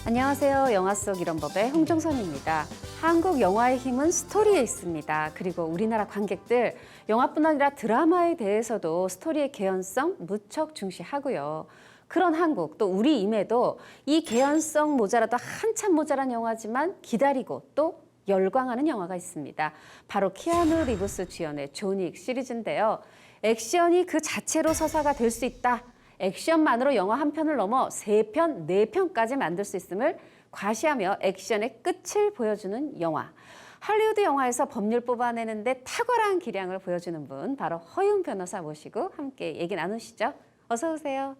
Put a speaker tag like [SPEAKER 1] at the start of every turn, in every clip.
[SPEAKER 1] 안녕하세요. 영화 속 이런 법의 홍정선입니다. 한국 영화의 힘은 스토리에 있습니다. 그리고 우리나라 관객들, 영화뿐 아니라 드라마에 대해서도 스토리의 개연성 무척 중시하고요. 그런 한국, 또 우리임에도 이 개연성 모자라도 한참 모자란 영화지만 기다리고 또 열광하는 영화가 있습니다. 바로 키아누 리브스 주연의 존윅 시리즈인데요. 액션이 그 자체로 서사가 될 수 있다. 액션만으로 영화 한 편을 넘어 3편, 4편까지 만들 수 있음을 과시하며 액션의 끝을 보여주는 영화. 할리우드 영화에서 법률 뽑아내는데 탁월한 기량을 보여주는 분, 바로 허윤 변호사 모시고 함께 얘기 나누시죠. 어서 오세요.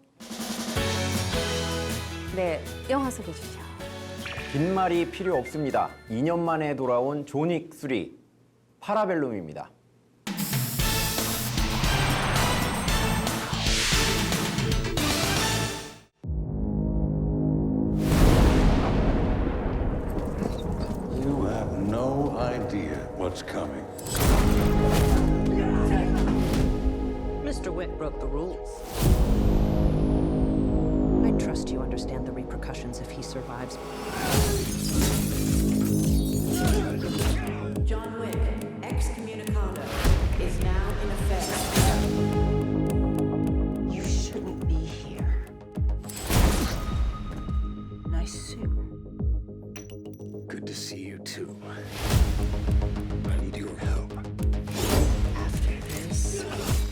[SPEAKER 1] 네, 영화 소개해 주시죠.
[SPEAKER 2] 긴 말이 필요 없습니다. 2년 만에 돌아온 존윅 3, 파라벨룸입니다.
[SPEAKER 3] You have no idea what's coming.
[SPEAKER 4] Mr. Wick broke the rules. I trust you understand the repercussions if he survives. John Wick, excommunicado, is now in effect. You shouldn't be here. Nice suit.
[SPEAKER 3] Good to see you too. I need your help.
[SPEAKER 4] After this,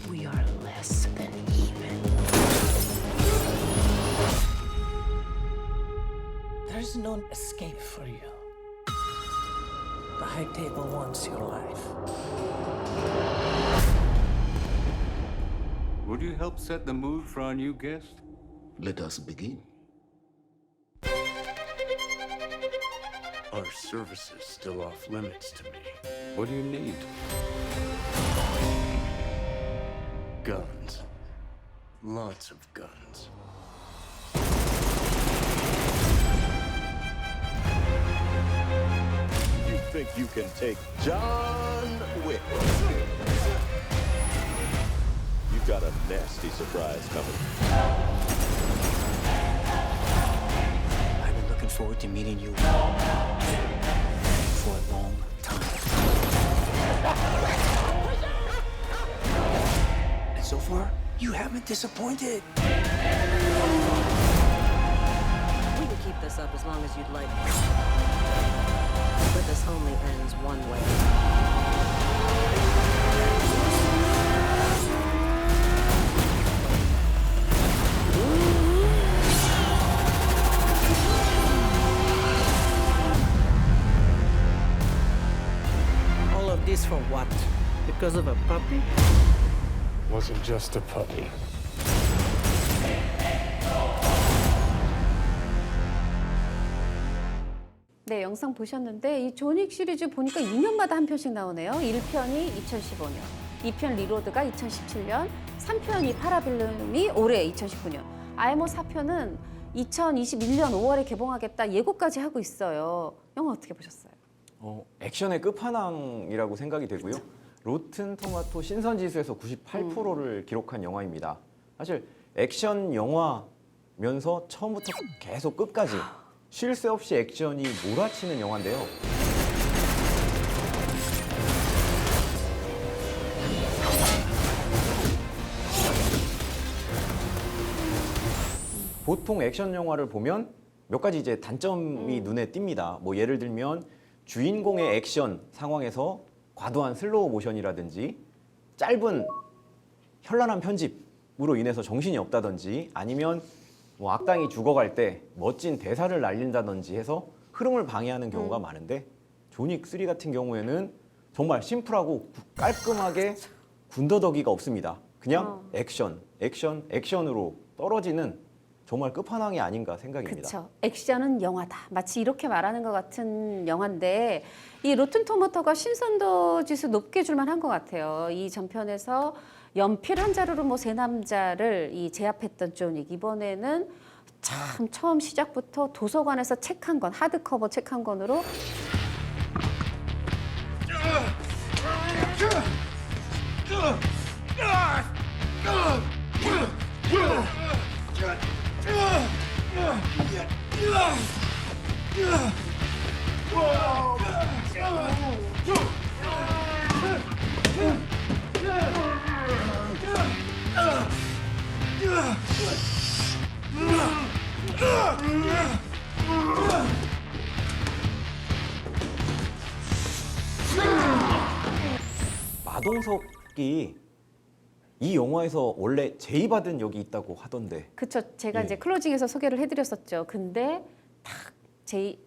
[SPEAKER 4] we are less than even.
[SPEAKER 5] There's no escape for you. The High Table wants your life.
[SPEAKER 6] Would you help set the mood for our new guest?
[SPEAKER 3] Let us begin. Are services still off limits to me?
[SPEAKER 6] What do you need?
[SPEAKER 3] Guns. Lots of guns.
[SPEAKER 7] You think you can take John Wick? You got a nasty surprise coming.
[SPEAKER 5] I've been looking forward to meeting you for a long time. And so far, you haven't disappointed.
[SPEAKER 4] We can keep this up as long as you'd like. But this only ends one way.
[SPEAKER 5] All of this for what? Because of a puppy?
[SPEAKER 3] Wasn't just a puppy.
[SPEAKER 1] 네, 영상 보셨는데 이 존윅 시리즈 보니까 2년마다 한 편씩 나오네요. 1편이 2015년, 2편 리로드가 2017년, 3편이 파라벨룸이 올해 2019년. 아예 뭐 4편은 2021년 5월에 개봉하겠다 예고까지 하고 있어요. 영화 어떻게 보셨어요?
[SPEAKER 2] 액션의 끝판왕이라고 생각이 되고요. 로튼 토마토 신선 지수에서 98%를 기록한 영화입니다. 사실 액션 영화면서 처음부터 계속 끝까지 쉴 새 없이 액션이 몰아치는 영화인데요. 보통 액션 영화를 보면 몇 가지 이제 단점이 눈에 띕니다. 뭐 예를 들면 주인공의 액션 상황에서 과도한 슬로우 모션이라든지 짧은 현란한 편집으로 인해서 정신이 없다든지 아니면 뭐 악당이 죽어갈 때 멋진 대사를 날린다든지 해서 흐름을 방해하는 경우가 많은데 존윅 3 같은 경우에는 정말 심플하고 깔끔하게 군더더기가 없습니다. 그냥 액션으로 떨어지는 정말 끝판왕이 아닌가 생각입니다.
[SPEAKER 1] 그렇죠. 액션은 영화다. 마치 이렇게 말하는 것 같은 영화인데 이 로튼 토마토가 신선도 지수 높게 줄만 한 것 같아요. 이 전편에서 연필 한 자루로 뭐 세 남자를 이 제압했던 존윅, 이번에는 참 처음 시작부터 도서관에서 책 한 권, 하드커버 책 한 권으로
[SPEAKER 2] 마동석이 이 영화에서 원래 제의받은 역이 있다고 하던데.
[SPEAKER 1] 그쵸. 제가
[SPEAKER 2] 예.
[SPEAKER 1] 이제 클로징에서 소개를 해드렸었죠. 근데 딱 제이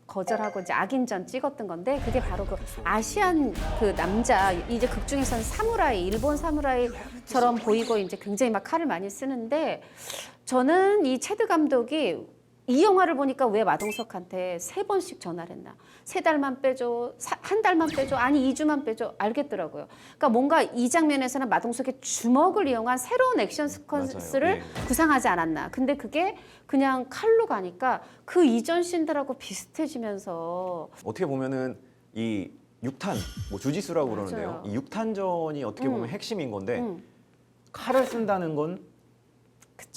[SPEAKER 1] 거절하고 이제 악인전 찍었던 건데 그게 바로 그 아시안 그 남자 이제 극 중에서는 사무라이 일본 사무라이처럼 보이고 이제 굉장히 막 칼을 많이 쓰는데 저는 이 체드 감독이 이 영화를 보니까 왜 마동석한테 3번씩 전화를 했나? 3달만 빼줘, 한 달만 빼줘, 아니 2주만 빼줘 알겠더라고요. 그러니까 뭔가 이 장면에서는 마동석의 주먹을 이용한 새로운 액션 스퀀스를
[SPEAKER 2] 맞아요.
[SPEAKER 1] 구상하지 않았나. 근데 그게 그냥 칼로 가니까 그 이전 씬들하고 비슷해지면서
[SPEAKER 2] 어떻게 보면은 이 육탄, 뭐 주짓수라고 그러는데요.
[SPEAKER 1] 맞아요.
[SPEAKER 2] 이 육탄전이 어떻게 보면 핵심인 건데
[SPEAKER 1] 음.
[SPEAKER 2] 칼을 쓴다는 건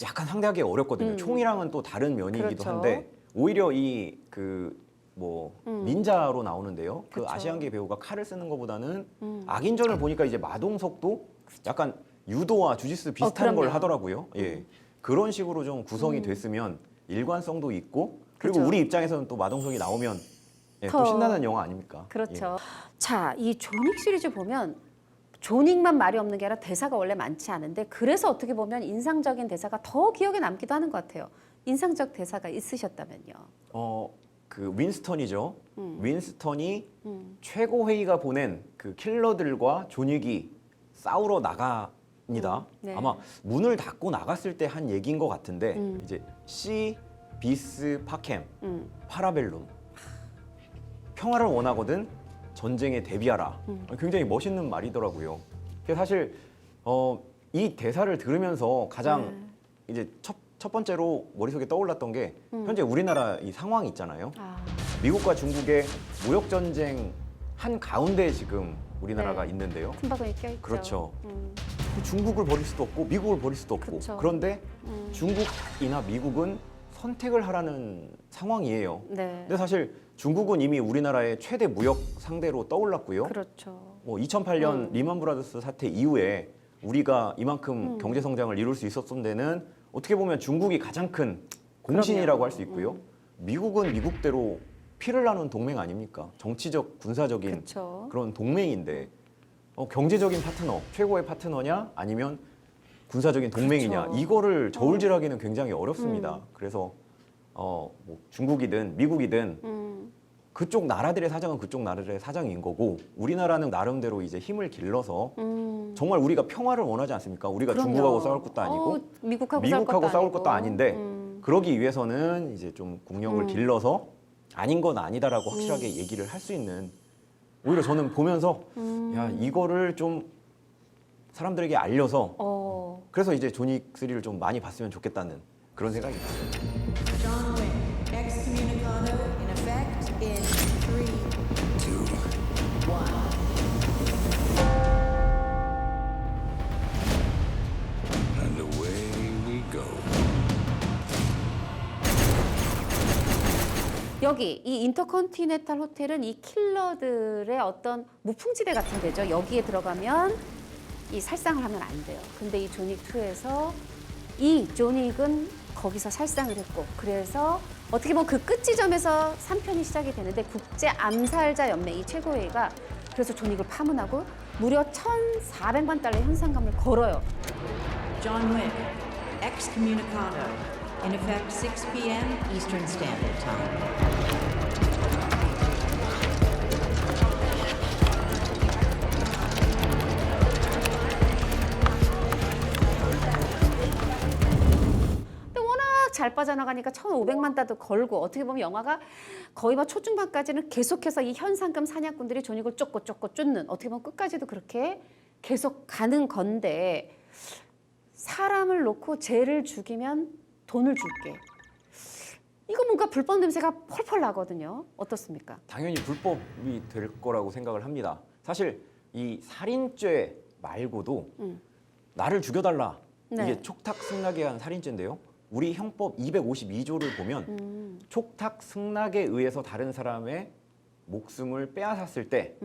[SPEAKER 2] 약간 상대하기 어렵거든요. 총이랑은 또 다른 면이기도
[SPEAKER 1] 그렇죠.
[SPEAKER 2] 한데 오히려 이 그 뭐 닌자로 나오는데요. 그
[SPEAKER 1] 그쵸.
[SPEAKER 2] 아시안계 배우가 칼을 쓰는 것보다는 악인전을 보니까 이제 마동석도 약간 유도와 주짓수 비슷한 걸
[SPEAKER 1] 그럼요.
[SPEAKER 2] 하더라고요. 예. 그런 식으로 좀 구성이 됐으면 일관성도 있고 그리고
[SPEAKER 1] 그죠.
[SPEAKER 2] 우리 입장에서는 또 마동석이 나오면 예, 또
[SPEAKER 1] 더.
[SPEAKER 2] 신나는 영화 아닙니까?
[SPEAKER 1] 그렇죠. 자, 이 존윅 시리즈 보면 존윅만 말이 없는 게 아니라 대사가 원래 많지 않은데 그래서 어떻게 보면 인상적인 대사가 더 기억에 남기도 하는 것 같아요. 인상적 대사가 있으셨다면요.
[SPEAKER 2] 그 윈스턴이죠. 윈스턴이 최고 회의가 보낸 그 킬러들과 존윅이 싸우러 나갑니다.
[SPEAKER 1] 네.
[SPEAKER 2] 아마 문을 닫고 나갔을 때 한 얘기인 것 같은데 이제 시 비스 파켐 파라벨룸 평화를 원하거든 전쟁에 대비하라. 굉장히 멋있는 말이더라고요. 그래서 사실 이 대사를 들으면서 가장 이제 첫 번째로 머릿속에 떠올랐던 게 현재 우리나라 이 상황이 있잖아요.
[SPEAKER 1] 아,
[SPEAKER 2] 미국과 중국의 무역 전쟁 한 가운데 지금 우리나라가
[SPEAKER 1] 네.
[SPEAKER 2] 있는데요.
[SPEAKER 1] 틈바구니 껴있죠.
[SPEAKER 2] 그렇죠. 중국을 버릴 수도 없고 미국을 버릴 수도 없고
[SPEAKER 1] 그쵸.
[SPEAKER 2] 그런데 중국이나 미국은 선택을 하라는 상황이에요.
[SPEAKER 1] 네.
[SPEAKER 2] 근데 사실 중국은 이미 우리나라의 최대 무역 상대로 떠올랐고요.
[SPEAKER 1] 그렇죠.
[SPEAKER 2] 뭐 2008년 리만 브라더스 사태 이후에 우리가 이만큼 경제 성장을 이룰 수 있었던 데는 어떻게 보면 중국이 가장 큰 공신이라고 할 수 있고요. 미국은 미국대로 피를 나눈 동맹 아닙니까? 정치적, 군사적인
[SPEAKER 1] 그렇죠.
[SPEAKER 2] 그런 동맹인데 경제적인 파트너, 최고의 파트너냐 아니면 군사적인 동맹이냐
[SPEAKER 1] 그렇죠.
[SPEAKER 2] 이거를 저울질하기는 굉장히 어렵습니다. 그래서 뭐 중국이든 미국이든 그쪽 나라들의 사정은 그쪽 나라들의 사정인 거고 우리나라는 나름대로 이제 힘을 길러서 정말 우리가 평화를 원하지 않습니까? 우리가
[SPEAKER 1] 그럼요.
[SPEAKER 2] 중국하고 싸울 것도 아니고
[SPEAKER 1] 미국하고
[SPEAKER 2] 싸울 것도
[SPEAKER 1] 아니고.
[SPEAKER 2] 아닌데 그러기 위해서는 이제 좀 국력을 길러서 아닌 건 아니다라고 확실하게 얘기를 할 수 있는 오히려 저는 보면서 야 이거를 좀 사람들에게 알려서 그래서 이제 존윅 3를 좀 많이 봤으면 좋겠다는 그런 생각이 들어요.
[SPEAKER 8] John Wick, excommunicado in effect in 3,
[SPEAKER 3] 2,
[SPEAKER 8] 1.
[SPEAKER 3] and away we go.
[SPEAKER 1] 여기 이 인터컨티넨탈 호텔은 이 킬러들의 어떤 무풍지대 같은 데죠. 여기에 들어가면 이 살상을 하면 안 돼요. 근데 이 존윅 2에서 이 존윅은 거기서 살상을 했고 그래서 어떻게 보면 그 끝 지점에서 3편이 시작이 되는데 국제 암살자 연맹 이 최고회의가 그래서 존윅을 파문하고 무려 1,400만 달러의 현상금을 걸어요.
[SPEAKER 8] John Wick, excommunicado in effect 6 p.m. Eastern Standard Time.
[SPEAKER 1] 근데 워낙 잘 빠져나가니까 1,500만 달도 걸고 어떻게 보면 영화가 거의 막 초중반까지는 계속해서 이 현상금 사냥꾼들이 존윅을 쫓고 쫓는 어떻게 보면 끝까지도 그렇게 계속 가는 건데 사람을 놓고 쟤를 죽이면 돈을 줄게. 이거 뭔가 불법 냄새가 펄펄 나거든요. 어떻습니까?
[SPEAKER 2] 당연히 불법이 될 거라고 생각을 합니다. 사실 이 살인죄 말고도 나를 죽여달라
[SPEAKER 1] 네.
[SPEAKER 2] 이게 촉탁 승낙에 한 살인죄인데요. 우리 형법 252조를 보면 촉탁 승낙에 의해서 다른 사람의 목숨을 빼앗았을 때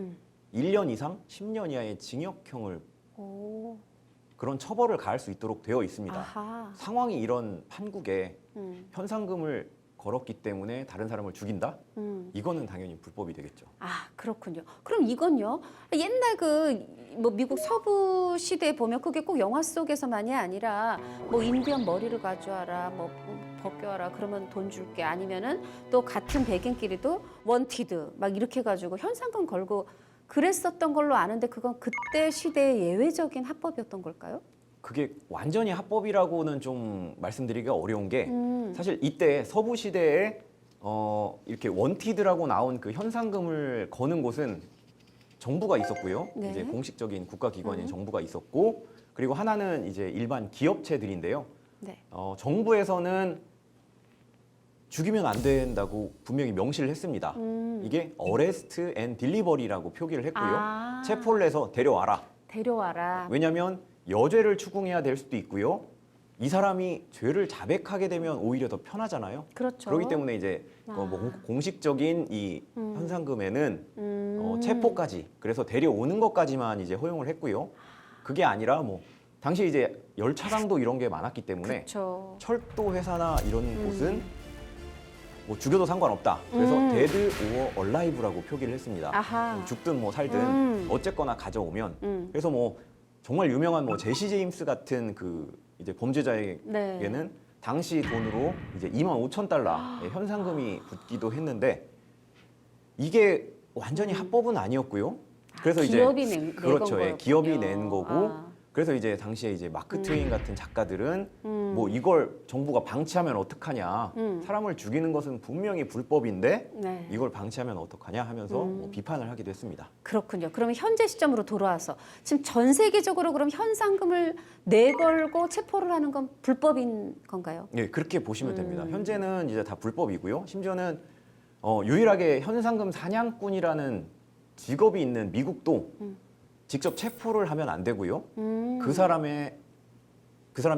[SPEAKER 2] 1년 이상 10년 이하의 징역형을
[SPEAKER 1] 오.
[SPEAKER 2] 그런 처벌을 가할 수 있도록 되어 있습니다.
[SPEAKER 1] 아하.
[SPEAKER 2] 상황이 이런 판국에
[SPEAKER 1] 음.
[SPEAKER 2] 현상금을 걸었기 때문에 다른 사람을 죽인다? 이거는 당연히 불법이 되겠죠.
[SPEAKER 1] 아, 그렇군요. 그럼 이건요? 옛날 뭐 미국 서부 시대에 보면 그게 꼭 영화 속에서만이 아니라 뭐 인디언 머리를 가져와라, 뭐 벗겨와라, 그러면 돈 줄게. 아니면은 또 같은 배경끼리도 원티드 막 이렇게 해가지고 현상금 걸고 그랬었던 걸로 아는데 그건 그때 시대의 예외적인 합법이었던 걸까요?
[SPEAKER 2] 그게 완전히 합법이라고는 좀 말씀드리기가 어려운 게
[SPEAKER 1] 음.
[SPEAKER 2] 사실 이때 서부 시대에 이렇게 원티드라고 나온 그 현상금을 거는 곳은 정부가 있었고요.
[SPEAKER 1] 네.
[SPEAKER 2] 이제 공식적인 국가기관인 정부가 있었고 그리고 하나는 이제 일반 기업체들인데요.
[SPEAKER 1] 네.
[SPEAKER 2] 정부에서는 죽이면 안 된다고 분명히 명시를 했습니다. 이게 어레스트 앤 딜리버리라고 표기를 했고요.
[SPEAKER 1] 아.
[SPEAKER 2] 체포를 해서 데려와라.
[SPEAKER 1] 데려와라.
[SPEAKER 2] 왜냐하면 여죄를 추궁해야 될 수도 있고요. 이 사람이 죄를 자백하게 되면 오히려 더 편하잖아요.
[SPEAKER 1] 그렇죠.
[SPEAKER 2] 그렇기 때문에 이제 뭐 공식적인 이 현상금에는 체포까지 그래서 데려오는 것까지만 이제 허용을 했고요. 그게 아니라 뭐 당시 이제 열차 강도 이런 게 많았기 때문에
[SPEAKER 1] 그렇죠.
[SPEAKER 2] 철도 회사나 이런 곳은 뭐 죽여도 상관없다. 그래서 데드 오어 얼라이브라고 표기를 했습니다.
[SPEAKER 1] 아하.
[SPEAKER 2] 죽든 뭐 살든 어쨌거나 가져오면 그래서 뭐 정말 유명한 뭐 제시 제임스 같은 그 이제 범죄자에게는
[SPEAKER 1] 네.
[SPEAKER 2] 당시 돈으로 이제 25,000달러의 현상금이 붙기도 했는데 이게 완전히 합법은 아니었고요. 그래서
[SPEAKER 1] 기업이
[SPEAKER 2] 이제
[SPEAKER 1] 낸
[SPEAKER 2] 그렇죠. 예,
[SPEAKER 1] 거였군요.
[SPEAKER 2] 기업이 낸 거고
[SPEAKER 1] 아.
[SPEAKER 2] 그래서 이제 당시에 이제 마크 트웨인 같은 작가들은 뭐 이걸 정부가 방치하면 어떡하냐. 사람을 죽이는 것은 분명히 불법인데
[SPEAKER 1] 네.
[SPEAKER 2] 이걸 방치하면 어떡하냐 하면서 뭐 비판을 하기도 했습니다.
[SPEAKER 1] 그렇군요. 그러면 현재 시점으로 돌아와서 지금 전 세계적으로 그럼 현상금을 내걸고 체포를 하는 건 불법인 건가요?
[SPEAKER 2] 예, 그렇게 보시면 됩니다. 현재는 이제 다 불법이고요. 심지어는 유일하게 현상금 사냥꾼이라는 직업이 있는 미국도 직접 체포를 하면 안 되고요. 그 사람이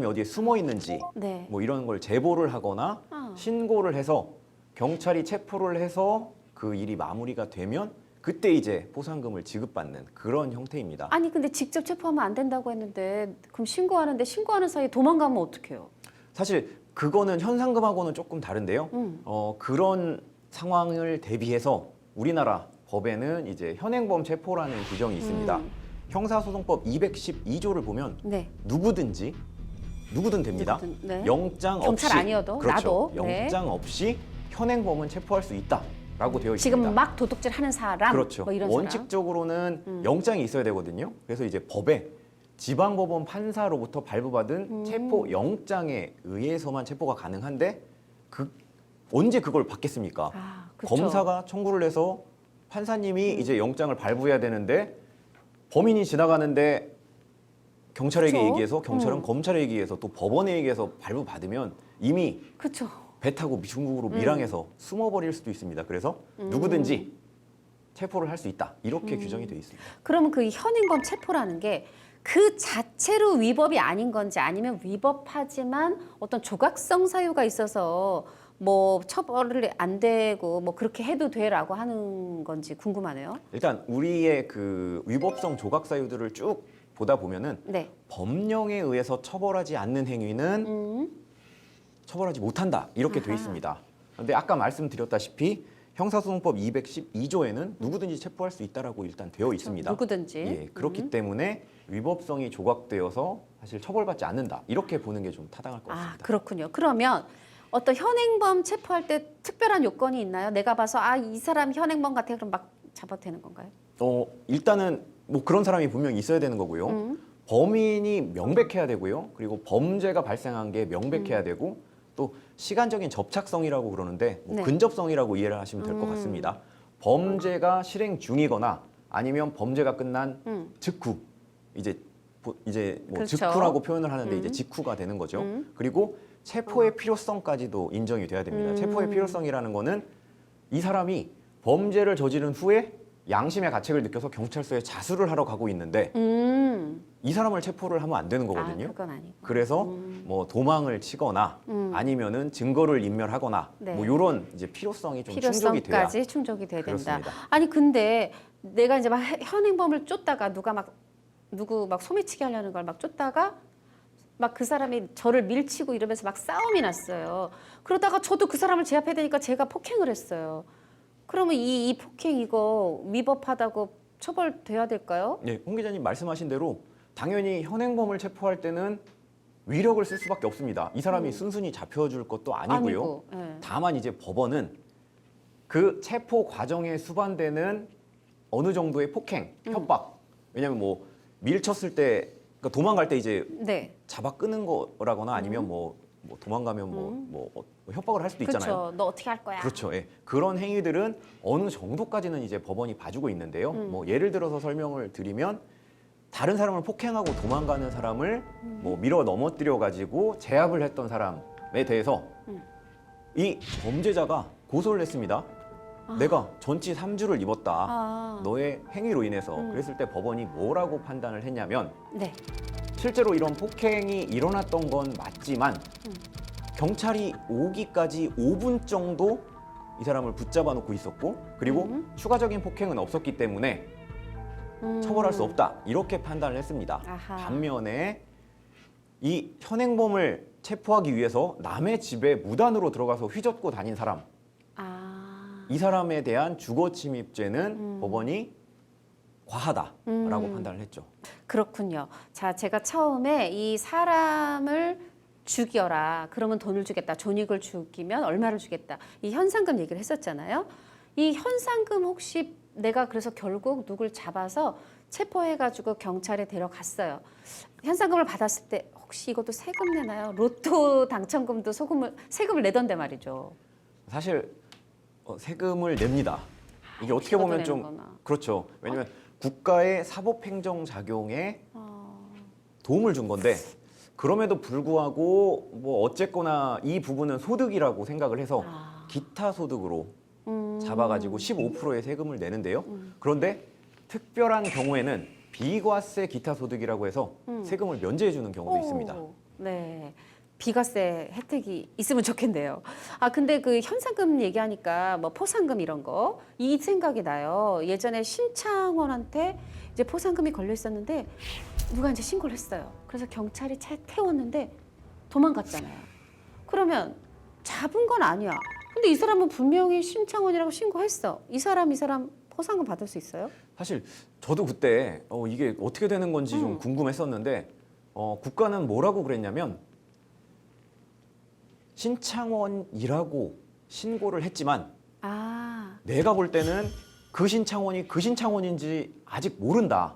[SPEAKER 2] 어디에 숨어 있는지
[SPEAKER 1] 네.
[SPEAKER 2] 뭐 이런 걸 제보를 하거나 신고를 해서 경찰이 체포를 해서 그 일이 마무리가 되면 그때 이제 포상금을 지급받는 그런 형태입니다.
[SPEAKER 1] 아니 근데 직접 체포하면 안 된다고 했는데 그럼 신고하는데 신고하는 사이에 도망가면 어떡해요?
[SPEAKER 2] 사실 그거는 현상금하고는 조금 다른데요. 그런 상황을 대비해서 우리나라 법에는 이제 현행범 체포라는 규정이 있습니다. 형사소송법 212조를 보면
[SPEAKER 1] 네.
[SPEAKER 2] 누구든 됩니다.
[SPEAKER 1] 네.
[SPEAKER 2] 영장 없이
[SPEAKER 1] 경찰 아니어도
[SPEAKER 2] 그렇죠.
[SPEAKER 1] 나도 네.
[SPEAKER 2] 영장 없이 현행범은 체포할 수 있다라고 되어 있습니다.
[SPEAKER 1] 지금 막 도둑질 하는 사람
[SPEAKER 2] 그렇죠.
[SPEAKER 1] 뭐 이런 사람.
[SPEAKER 2] 원칙적으로는 영장이 있어야 되거든요. 그래서 이제 법에 지방법원 판사로부터 발부받은 체포 영장에 의해서만 체포가 가능한데 언제 그걸 받겠습니까?
[SPEAKER 1] 아, 그렇죠.
[SPEAKER 2] 검사가 청구를 해서 판사님이 이제 영장을 발부해야 되는데 범인이 지나가는데 경찰에게
[SPEAKER 1] 그쵸?
[SPEAKER 2] 얘기해서 경찰은 검찰에 얘기해서 또 법원에 얘기해서 발부받으면 이미
[SPEAKER 1] 그렇죠.
[SPEAKER 2] 배 타고 중국으로 밀항해서 숨어버릴 수도 있습니다. 그래서 누구든지 체포를 할 수 있다. 이렇게 규정이 되어 있습니다.
[SPEAKER 1] 그러면 그 현행범 체포라는 게 그 자체로 위법이 아닌 건지 아니면 위법하지만 어떤 조각성 사유가 있어서 뭐 처벌을 안 되고 뭐 그렇게 해도 돼라고 하는 건지 궁금하네요.
[SPEAKER 2] 일단 우리의 그 위법성 조각 사유들을 쭉 보다 보면은
[SPEAKER 1] 네.
[SPEAKER 2] 법령에 의해서 처벌하지 않는 행위는 처벌하지 못한다 이렇게 돼 있습니다. 그런데 아까 말씀드렸다시피 형사소송법 212조에는 누구든지 체포할 수 있다라고 일단 되어 있습니다.
[SPEAKER 1] 누구든지.
[SPEAKER 2] 예, 그렇기 때문에 위법성이 조각되어서 사실 처벌받지 않는다 이렇게 보는 게 좀 타당할 것
[SPEAKER 1] 아,
[SPEAKER 2] 같습니다.
[SPEAKER 1] 그렇군요. 그러면 어떤 현행범 체포할 때 특별한 요건이 있나요? 내가 봐서 이 사람 현행범 같아 그럼 막 잡아도 되는 건가요?
[SPEAKER 2] 일단은 뭐 그런 사람이 분명히 있어야 되는 거고요. 범인이 명백해야 되고요. 그리고 범죄가 발생한 게 명백해야 되고 또 시간적인 접착성이라고 그러는데 뭐
[SPEAKER 1] 네.
[SPEAKER 2] 근접성이라고 이해를 하시면 될 것 같습니다. 범죄가 실행 중이거나 아니면 범죄가 끝난 직후 이제 뭐
[SPEAKER 1] 그렇죠.
[SPEAKER 2] 직후라고 표현을 하는데 이제 직후가 되는 거죠. 그리고 체포의 필요성까지도 인정이 돼야 됩니다. 체포의 필요성이라는 거는 이 사람이 범죄를 저지른 후에 양심의 가책을 느껴서 경찰서에 자수를 하러 가고 있는데 이 사람을 체포를 하면 안 되는 거거든요.
[SPEAKER 1] 아, 그건 아니고.
[SPEAKER 2] 그래서 뭐 도망을 치거나 아니면은 증거를 인멸하거나
[SPEAKER 1] 네.
[SPEAKER 2] 뭐 이런 이제 필요성이 좀 충족이 돼야.
[SPEAKER 1] 필요성까지 충족이 돼야 된다.
[SPEAKER 2] 그렇습니다.
[SPEAKER 1] 아니 근데 내가 이제 막 현행범을 쫓다가 누구 막 소매치기 하려는 걸 막 쫓다가 막 그 사람이 저를 밀치고 이러면서 막 싸움이 났어요. 그러다가 저도 그 사람을 제압해야 되니까 제가 폭행을 했어요. 그러면 이 폭행 이거 위법하다고 처벌돼야 될까요?
[SPEAKER 2] 네, 홍 기자님 말씀하신 대로 당연히 현행범을 체포할 때는 위력을 쓸 수밖에 없습니다. 이 사람이 순순히 잡혀줄 것도 아니고요.
[SPEAKER 1] 아니고, 예.
[SPEAKER 2] 다만 이제 법원은 그 체포 과정에 수반되는 어느 정도의 폭행, 협박. 왜냐하면 뭐 밀쳤을 때, 그러니까 도망갈 때 이제
[SPEAKER 1] 네.
[SPEAKER 2] 잡아 끄는 거라거나 아니면 뭐 도망가면 뭐 협박을 할 수도 있잖아요.
[SPEAKER 1] 그렇죠. 너 어떻게 할 거야?
[SPEAKER 2] 그렇죠. 예. 그런 행위들은 어느 정도까지는 이제 법원이 봐주고 있는데요. 뭐 예를 들어서 설명을 드리면 다른 사람을 폭행하고 도망가는 사람을 뭐 밀어 넘어뜨려 가지고 제압을 했던 사람에 대해서 이 범죄자가 고소를 했습니다. 내가 전치 3주를 입었다.
[SPEAKER 1] 아.
[SPEAKER 2] 너의 행위로 인해서. 그랬을 때 법원이 뭐라고 판단을 했냐면
[SPEAKER 1] 네.
[SPEAKER 2] 실제로 이런 폭행이 일어났던 건 맞지만 경찰이 오기까지 5분 정도 이 사람을 붙잡아 놓고 있었고 그리고 추가적인 폭행은 없었기 때문에 처벌할 수 없다 이렇게 판단을 했습니다.
[SPEAKER 1] 아하.
[SPEAKER 2] 반면에 이 현행범을 체포하기 위해서 남의 집에 무단으로 들어가서 휘젓고 다닌 사람
[SPEAKER 1] 아.
[SPEAKER 2] 이 사람에 대한 주거 침입죄는 법원이 과하다라고 판단을 했죠.
[SPEAKER 1] 그렇군요. 자, 제가 처음에 이 사람을 죽여라. 그러면 돈을 주겠다. 존익을 죽이면 얼마를 주겠다. 이 현상금 얘기를 했었잖아요. 이 현상금 혹시 내가 그래서 결국 누굴 잡아서 체포해가지고 경찰에 데려갔어요. 현상금을 받았을 때 혹시 이것도 세금 내나요? 로또 당첨금도 세금을 내던데 말이죠.
[SPEAKER 2] 사실 세금을 냅니다. 이게 어떻게
[SPEAKER 1] 피가
[SPEAKER 2] 보면 좀
[SPEAKER 1] 되는구나.
[SPEAKER 2] 그렇죠. 왜냐하면 국가의 사법행정 작용에 도움을 준 건데 그럼에도 불구하고 뭐 어쨌거나 이 부분은 소득이라고 생각을 해서 기타 소득으로 잡아가지고 15%의 세금을 내는데요. 그런데 특별한 경우에는 비과세 기타 소득이라고 해서 세금을 면제해 주는 경우도 있습니다.
[SPEAKER 1] 네. 비과세 혜택이 있으면 좋겠네요. 아, 근데 그 현상금 얘기하니까 뭐 포상금 이런 거, 이 생각이 나요. 예전에 신창원한테 이제 포상금이 걸려 있었는데 누가 이제 신고를 했어요. 그래서 경찰이 차에 태웠는데 도망갔잖아요. 그러면 잡은 건 아니야. 근데 이 사람은 분명히 신창원이라고 신고했어. 이 사람 포상금 받을 수 있어요?
[SPEAKER 2] 사실 저도 그때 이게 어떻게 되는 건지 좀 궁금했었는데 국가는 뭐라고 그랬냐면 신창원이라고 신고를 했지만
[SPEAKER 1] 아,
[SPEAKER 2] 내가 볼 때는 그 신창원이 그 신창원인지 아직 모른다.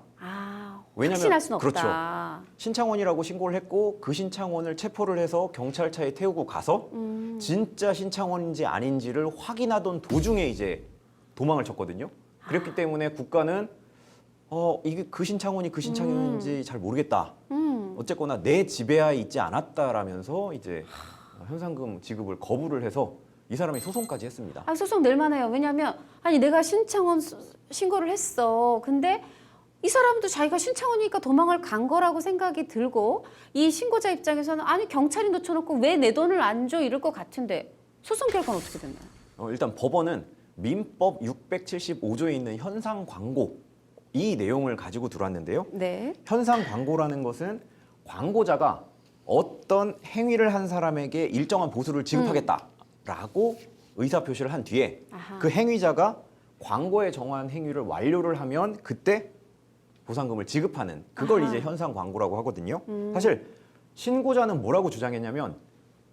[SPEAKER 2] 왜냐면-
[SPEAKER 1] 확신할 수는
[SPEAKER 2] 그렇죠.
[SPEAKER 1] 없다.
[SPEAKER 2] 신창원이라고 신고를 했고 그 신창원을 체포를 해서 경찰차에 태우고 가서 진짜 신창원인지 아닌지를 확인하던 도중에 이제 도망을 쳤거든요. 그렇기 때문에 국가는 이게 그 신창원이 그 신창원인지 잘 모르겠다. 어쨌거나 내 지배하에 있지 않았다라면서 이제 현상금 지급을 거부를 해서 이 사람이 소송까지 했습니다.
[SPEAKER 1] 아, 소송 낼 만해요. 왜냐하면 아니 내가 신창원 신고를 했어. 근데 이 사람도 자기가 신창원이니까 도망을 간 거라고 생각이 들고 이 신고자 입장에서는 아니 경찰이 놓쳐놓고 왜 내 돈을 안 줘 이럴 것 같은데 소송 결과는 어떻게 됐나요?
[SPEAKER 2] 일단 법원은 민법 675조에 있는 현상 광고 이 내용을 가지고 들어왔는데요.
[SPEAKER 1] 네.
[SPEAKER 2] 현상 광고라는 것은 광고자가 어떤 행위를 한 사람에게 일정한 보수를 지급하겠다라고 의사표시를 한 뒤에
[SPEAKER 1] 아하.
[SPEAKER 2] 그 행위자가 광고에 정한 행위를 완료를 하면 그때 보상금을 지급하는 그걸
[SPEAKER 1] 아하.
[SPEAKER 2] 이제 현상 광고라고 하거든요. 사실 신고자는 뭐라고 주장했냐면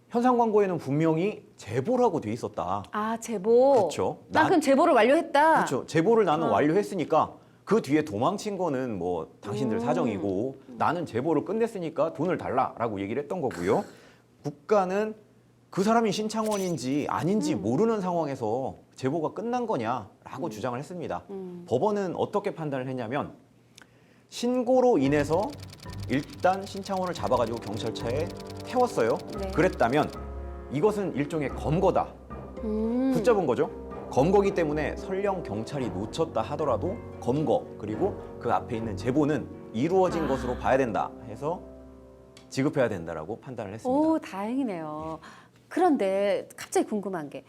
[SPEAKER 2] 현상 광고에는 분명히 제보라고 돼 있었다.
[SPEAKER 1] 아, 제보.
[SPEAKER 2] 그렇죠.
[SPEAKER 1] 난 그럼 제보를 완료했다.
[SPEAKER 2] 그렇죠. 제보를 나는 완료했으니까 그 뒤에 도망친 거는 뭐 당신들 사정이고 나는 제보를 끝냈으니까 돈을 달라라고 얘기를 했던 거고요. 국가는 그 사람이 신창원인지 아닌지 모르는 상황에서 제보가 끝난 거냐라고 주장을 했습니다. 법원은 어떻게 판단을 했냐면 신고로 인해서 일단 신창원을 잡아가지고 경찰차에 태웠어요.
[SPEAKER 1] 네.
[SPEAKER 2] 그랬다면 이것은 일종의 검거다. 붙잡은 거죠. 검거기 때문에 설령 경찰이 놓쳤다 하더라도 검거 그리고 그 앞에 있는 제보는 이루어진 것으로 봐야 된다 해서 지급해야 된다라고 판단을 했습니다.
[SPEAKER 1] 오, 다행이네요. 그런데 갑자기 궁금한 게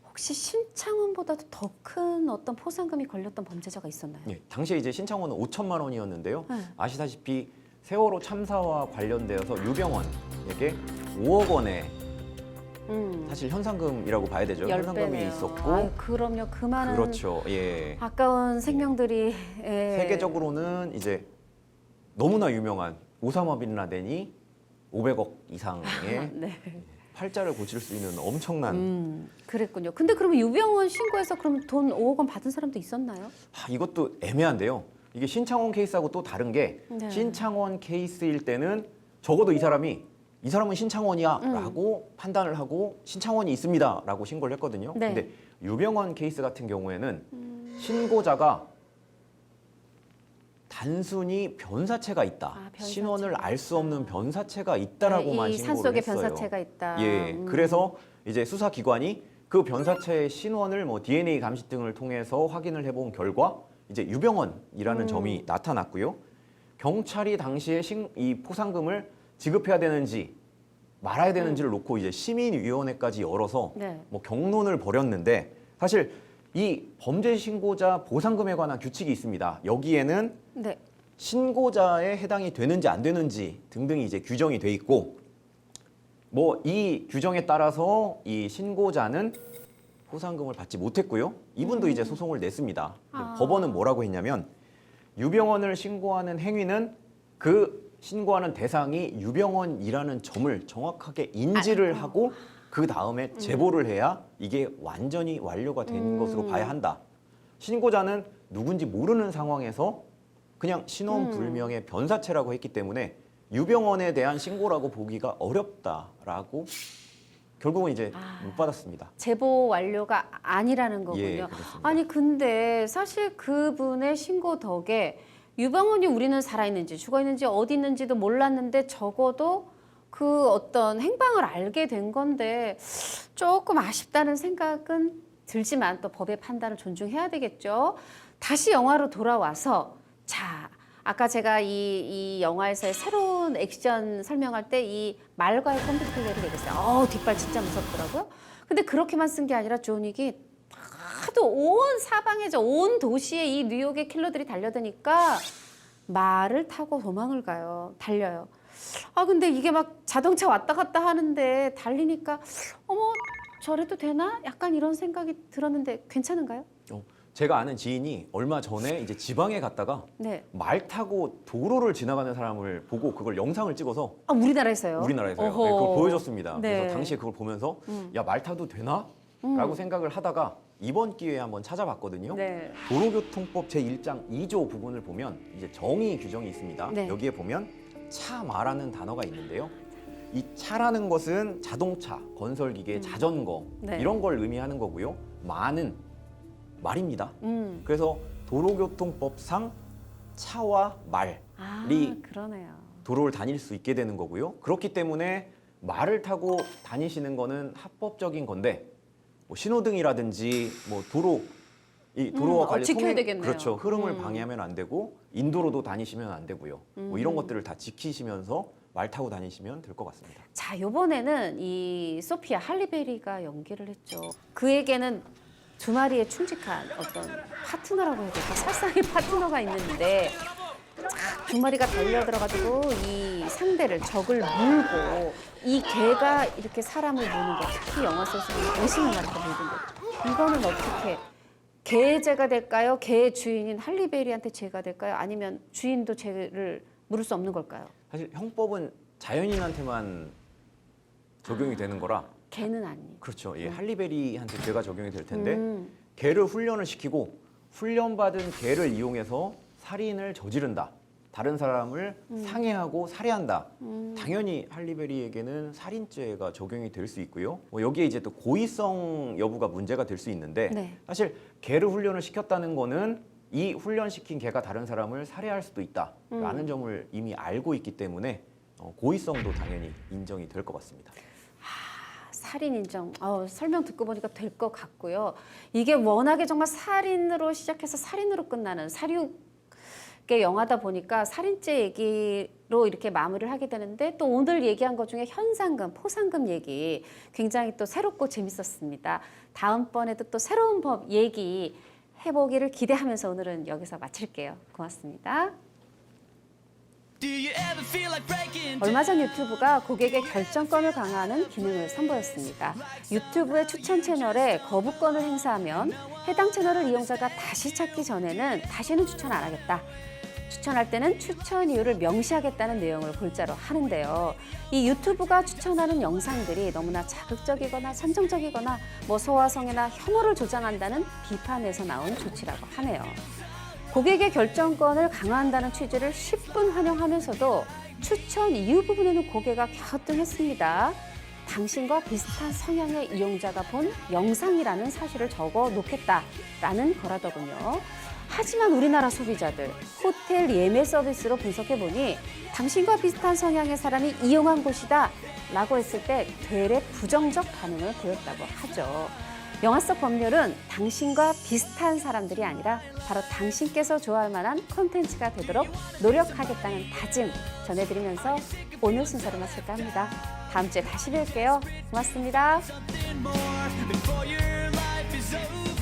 [SPEAKER 1] 혹시 신창원보다도 더 큰 어떤 포상금이 걸렸던 범죄자가 있었나요?
[SPEAKER 2] 예, 당시에 이제 신창원은 5천만 원이었는데요.
[SPEAKER 1] 네.
[SPEAKER 2] 아시다시피 세월호 참사와 관련되어서 유병원에게 5억 원의 사실 현상금이라고 봐야 되죠.
[SPEAKER 1] 10배네요.
[SPEAKER 2] 현상금이 있었고
[SPEAKER 1] 아유, 그럼요. 그 많은
[SPEAKER 2] 그렇죠. 예.
[SPEAKER 1] 아까운 생명들이 예.
[SPEAKER 2] 세계적으로는 이제 너무나 유명한 오사마 빈 라덴이 500억 이상의
[SPEAKER 1] 네.
[SPEAKER 2] 팔자를 고칠 수 있는 엄청난
[SPEAKER 1] 그랬군요. 근데 그러면 유병원 신고해서 그럼 돈 5억 원 받은 사람도 있었나요?
[SPEAKER 2] 이것도 애매한데요. 이게 신창원 케이스하고 또 다른 게
[SPEAKER 1] 네.
[SPEAKER 2] 신창원 케이스일 때는 적어도 이 사람은 신창원이야라고 판단을 하고 신창원이 있습니다라고 신고를 했거든요.
[SPEAKER 1] 네.
[SPEAKER 2] 근데 유병원 케이스 같은 경우에는 신고자가 단순히 변사체가 있다.
[SPEAKER 1] 변사체가
[SPEAKER 2] 신원을 알 수 없는
[SPEAKER 1] 있다.
[SPEAKER 2] 변사체가 있다라고만
[SPEAKER 1] 이
[SPEAKER 2] 신고를
[SPEAKER 1] 산속에
[SPEAKER 2] 했어요.
[SPEAKER 1] 변사체가 있다.
[SPEAKER 2] 예, 그래서 이제 수사기관이 그 변사체의 신원을 뭐 DNA 감식 등을 통해서 확인을 해본 결과 이제 유병원이라는 점이 나타났고요. 경찰이 당시에 이 포상금을 지급해야 되는지 말아야 되는지를 놓고 이제 시민위원회까지 열어서
[SPEAKER 1] 네.
[SPEAKER 2] 뭐 경론을 벌였는데 사실 이 범죄 신고자 보상금에 관한 규칙이 있습니다. 여기에는
[SPEAKER 1] 네.
[SPEAKER 2] 신고자에 해당이 되는지 안 되는지 등등이 이제 규정이 돼 있고 뭐 이 규정에 따라서 이 신고자는 포상금을 받지 못했고요. 이분도 이제 소송을 냈습니다. 법원은 뭐라고 했냐면 유병원을 신고하는 행위는 그 신고하는 대상이 유병원이라는 점을 정확하게 인지를 하고 그 다음에 제보를 해야 이게 완전히 완료가 된 것으로 봐야 한다. 신고자는 누군지 모르는 상황에서 그냥 신원 불명의 변사체라고 했기 때문에 유병원에 대한 신고라고 보기가 어렵다라고 결국은 이제 못 받았습니다.
[SPEAKER 1] 제보 완료가 아니라는 거군요.
[SPEAKER 2] 예, 그렇습니다.
[SPEAKER 1] 아니 근데 사실 그분의 신고 덕에 유병원이 우리는 살아있는지 죽어있는지 어디 있는지도 몰랐는데 적어도 그 어떤 행방을 알게 된 건데 조금 아쉽다는 생각은 들지만 또 법의 판단을 존중해야 되겠죠. 다시 영화로 돌아와서 자 아까 제가 이 영화에서의 새로운 액션 설명할 때 이 말과의 컴퓨터 플레이를 얘기했어요. 뒷발 진짜 무섭더라고요. 근데 그렇게만 쓴 게 아니라 존 윅이 하도 온 사방에 온 도시에 이 뉴욕의 킬러들이 달려드니까 말을 타고 도망을 가요. 달려요. 근데 이게 막 자동차 왔다 갔다 하는데 달리니까 어머 저래도 되나? 약간 이런 생각이 들었는데 괜찮은가요?
[SPEAKER 2] 제가 아는 지인이 얼마 전에 이제 지방에 갔다가
[SPEAKER 1] 네.
[SPEAKER 2] 말 타고 도로를 지나가는 사람을 보고 그걸 영상을 찍어서
[SPEAKER 1] 우리나라에서요?
[SPEAKER 2] 우리나라에서요.
[SPEAKER 1] 어허.
[SPEAKER 2] 네, 그걸 보여줬습니다.
[SPEAKER 1] 네.
[SPEAKER 2] 그래서 당시에 그걸 보면서 야, 말 타도 되나? 라고 생각을 하다가 이번 기회에 한번 찾아봤거든요.
[SPEAKER 1] 네.
[SPEAKER 2] 도로교통법 제1장 2조 부분을 보면 이제 정의 규정이 있습니다.
[SPEAKER 1] 네.
[SPEAKER 2] 여기에 보면 차마라는 단어가 있는데요. 이 차라는 것은 자동차, 건설기계, 자전거
[SPEAKER 1] 네.
[SPEAKER 2] 이런 걸 의미하는 거고요. 마는 말입니다.
[SPEAKER 1] 음.
[SPEAKER 2] 그래서 도로교통법상 차와 말이
[SPEAKER 1] 그러네요.
[SPEAKER 2] 도로를 다닐 수 있게 되는 거고요. 그렇기 때문에 말을 타고 다니시는 거는 합법적인 건데 뭐 신호등이라든지 뭐 도로와 관리
[SPEAKER 1] 지켜야 되겠네요.
[SPEAKER 2] 그렇죠. 흐름을 방해하면 안 되고 인도로도 다니시면 안 되고요. 뭐 이런 것들을 다 지키시면서 말 타고 다니시면 될 것 같습니다.
[SPEAKER 1] 자, 이번에는 이 소피아 할리베리가 연기를 했죠. 그에게는 두 마리의 충직한 어떤 파트너라고 해야 될까? 살상의 파트너가 있는데 두 마리가 달려들어가지고 이 상대를 적을 물고 이 개가 이렇게 사람을 무는 거 특히 영화 속에서는 오시는 말이다 물던데 이거는 어떻게 개의 죄가 될까요? 개의 주인인 할리베리한테 죄가 될까요? 아니면 주인도 죄를 물을 수 없는 걸까요?
[SPEAKER 2] 사실 형법은 자연인한테만 적용이 되는 거라
[SPEAKER 1] 개는 아니.
[SPEAKER 2] 그렇죠. 예, 할리베리한테 죄가 적용이 될 텐데 개를 훈련을 시키고 훈련받은 개를 이용해서 살인을 저지른다. 다른 사람을 상해하고 살해한다. 당연히 할리베리에게는 살인죄가 적용이 될 수 있고요. 뭐 여기에 이제 또 고의성 여부가 문제가 될 수 있는데
[SPEAKER 1] 네.
[SPEAKER 2] 사실 개를 훈련을 시켰다는 거는 이 훈련시킨 개가 다른 사람을 살해할 수도 있다라는 점을 이미 알고 있기 때문에 고의성도 당연히 인정이 될 것 같습니다.
[SPEAKER 1] 살인 인정. 설명 듣고 보니까 될 것 같고요. 이게 워낙에 정말 살인으로 시작해서 살인으로 끝나는 사륙의 영화다 보니까 살인죄 얘기로 이렇게 마무리를 하게 되는데 또 오늘 얘기한 것 중에 현상금, 포상금 얘기 굉장히 또 새롭고 재밌었습니다. 다음번에도 또 새로운 법 얘기 해보기를 기대하면서 오늘은 여기서 마칠게요. 고맙습니다. 얼마 전 유튜브가 고객의 결정권을 강화하는 기능을 선보였습니다. 유튜브의 추천 채널에 거부권을 행사하면 해당 채널을 이용자가 다시 찾기 전에는 다시는 추천 안 하겠다. 추천할 때는 추천 이유를 명시하겠다는 내용을 골자로 하는데요. 이 유튜브가 추천하는 영상들이 너무나 자극적이거나 선정적이거나 소아성애나 혐오를 조장한다는 비판에서 나온 조치라고 하네요. 고객의 결정권을 강화한다는 취지를 10분 환영하면서도 추천 이유 부분에는 고개가 갸우뚱했습니다. 당신과 비슷한 성향의 이용자가 본 영상이라는 사실을 적어 놓겠다라는 거라더군요. 하지만 우리나라 소비자들 호텔 예매 서비스로 분석해보니 당신과 비슷한 성향의 사람이 이용한 곳이다 라고 했을 때 되레 부정적 반응을 보였다고 하죠. 영화 속 법률은 당신과 비슷한 사람들이 아니라 바로 당신께서 좋아할 만한 콘텐츠가 되도록 노력하겠다는 다짐 전해드리면서 오늘 순서를 마칠까 합니다. 다음 주에 다시 뵐게요. 고맙습니다.
[SPEAKER 9] before your life is over.